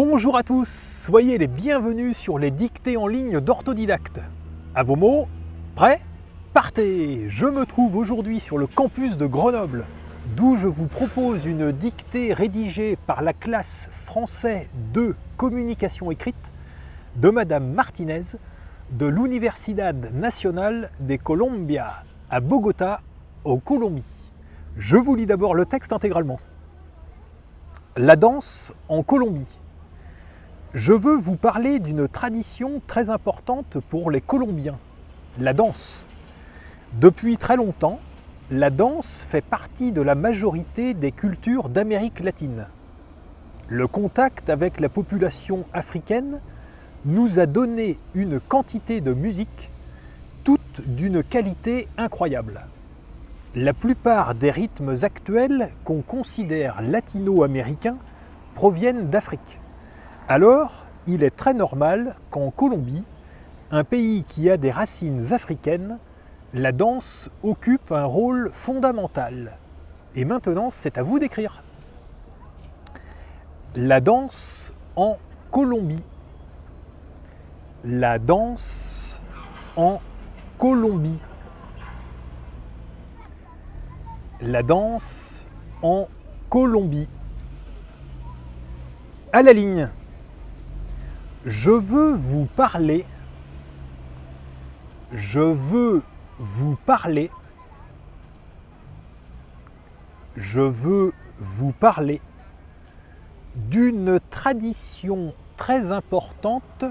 Bonjour à tous, soyez les bienvenus sur les dictées en ligne d'Orthodidacte. À vos mots, prêts? Partez! Je me trouve aujourd'hui sur le campus de Grenoble, d'où je vous propose une dictée rédigée par la classe français 2 communication écrite de Madame Martinez de l'Universidad Nacional de Colombia à Bogota, en Colombie. Je vous lis d'abord le texte intégralement. La danse en Colombie. Je veux vous parler d'une tradition très importante pour les Colombiens, la danse. Depuis très longtemps, la danse fait partie de la majorité des cultures d'Amérique latine. Le contact avec la population africaine nous a donné une quantité de musique, toute d'une qualité incroyable. La plupart des rythmes actuels qu'on considère latino-américains proviennent d'Afrique. Alors, il est très normal qu'en Colombie, un pays qui a des racines africaines, la danse occupe un rôle fondamental. Et maintenant, c'est à vous d'écrire. La danse en Colombie. La danse en Colombie. La danse en Colombie. À la ligne. Je veux vous parler. Je veux vous parler. Je veux vous parler d'une tradition très importante.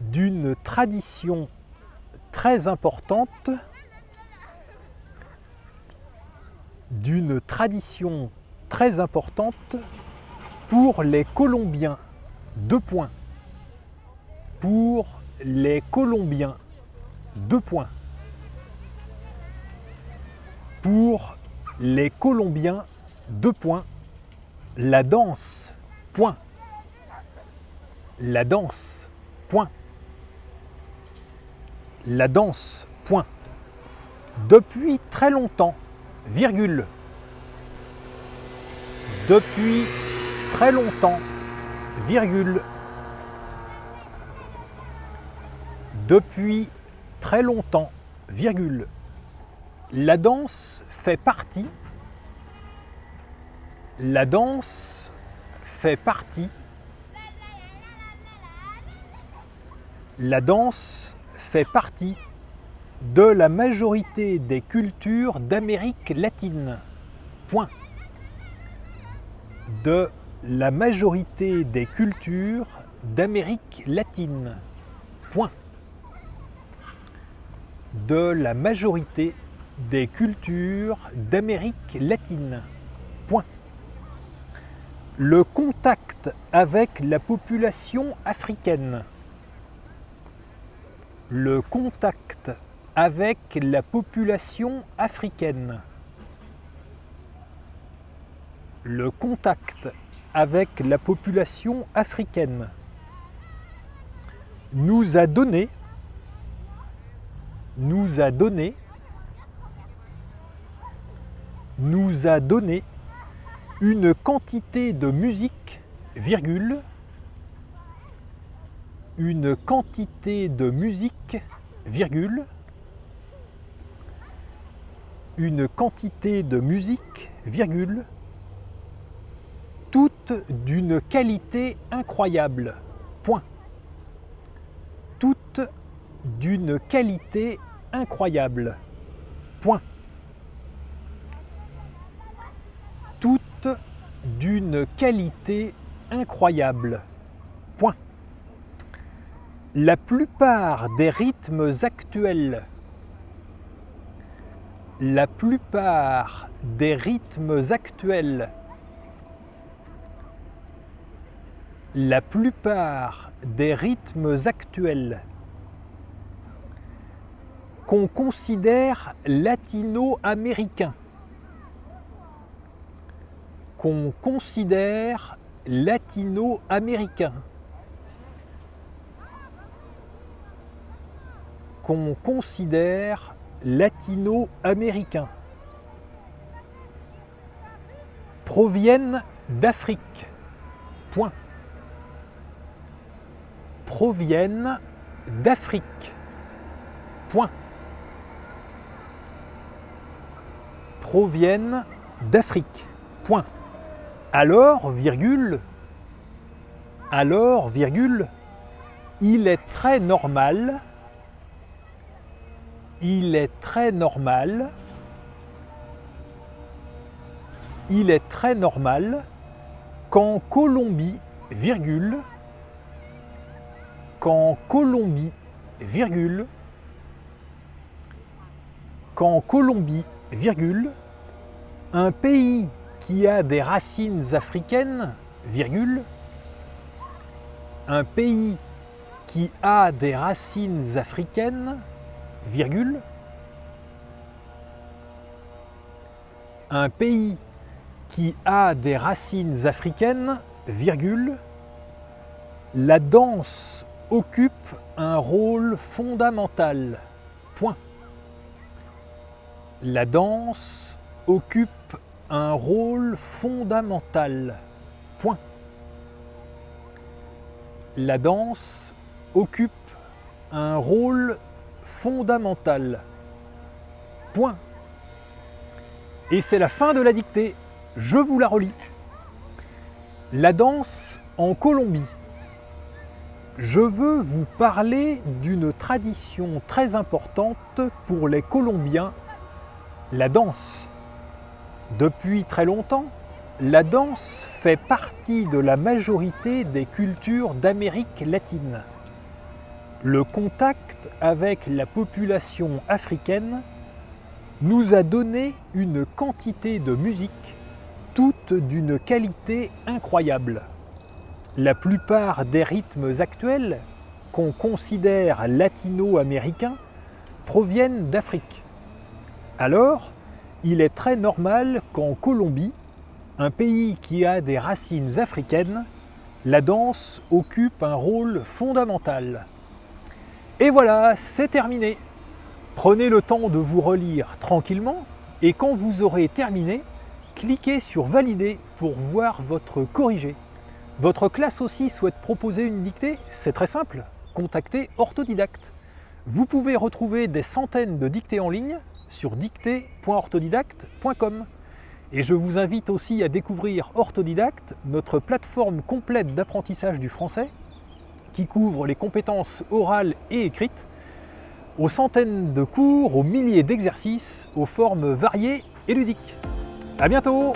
D'une tradition très importante. D'une tradition très importante pour les Colombiens. 2 points. Pour les Colombiens. 2 points. Pour les Colombiens. 2 points. La danse. Point. La danse. Point. La danse. Point. Depuis très longtemps. Virgule. Depuis très longtemps. Virgule. Depuis très longtemps, virgule. La danse fait partie. La danse fait partie. La danse fait partie de la majorité des cultures d'Amérique latine. Point. De la majorité des cultures d'Amérique latine. Point. De la majorité des cultures d'Amérique latine. Point. Le contact avec la population africaine. Le contact avec la population africaine. Le contact avec la population africaine nous a donné une quantité de musique, virgule, une quantité de musique, virgule, une quantité de musique, virgule, toute d'une qualité incroyable. Point. Toute d'une qualité incroyable. Point. Toute d'une qualité incroyable. Point. La plupart des rythmes actuels. La plupart des rythmes actuels. La plupart des rythmes actuels qu'on considère latino-américains. Qu'on considère latino-américains. Qu'on considère latino-américains. Proviennent d'Afrique. Point. Proviennent d'Afrique. Point. Proviennent d'Afrique. Point. Alors, virgule, il est très normal, qu'en Colombie, virgule, un pays qui a des racines africaines, virgule, un pays qui a des racines africaines, virgule, un pays qui a des racines africaines, virgule, la danse occupe un rôle fondamental. Point. La danse occupe un rôle fondamental. Point. La danse occupe un rôle fondamental. Point. Et c'est la fin de la dictée. Je vous la relis. La danse en Colombie. Je veux vous parler d'une tradition très importante pour les Colombiens, la danse. Depuis très longtemps, la danse fait partie de la majorité des cultures d'Amérique latine. Le contact avec la population africaine nous a donné une quantité de musique, toute d'une qualité incroyable. La plupart des rythmes actuels, qu'on considère latino-américains, proviennent d'Afrique. Alors, il est très normal qu'en Colombie, un pays qui a des racines africaines, la danse occupe un rôle fondamental. Et voilà, c'est terminé. Prenez le temps de vous relire tranquillement et quand vous aurez terminé, cliquez sur Valider pour voir votre corrigé. Votre classe aussi souhaite proposer une dictée? C'est très simple, contactez Orthodidacte. Vous pouvez retrouver des centaines de dictées en ligne sur dictée.orthodidacte.com. Et je vous invite aussi à découvrir Orthodidacte, notre plateforme complète d'apprentissage du français, qui couvre les compétences orales et écrites, aux centaines de cours, aux milliers d'exercices, aux formes variées et ludiques. À bientôt!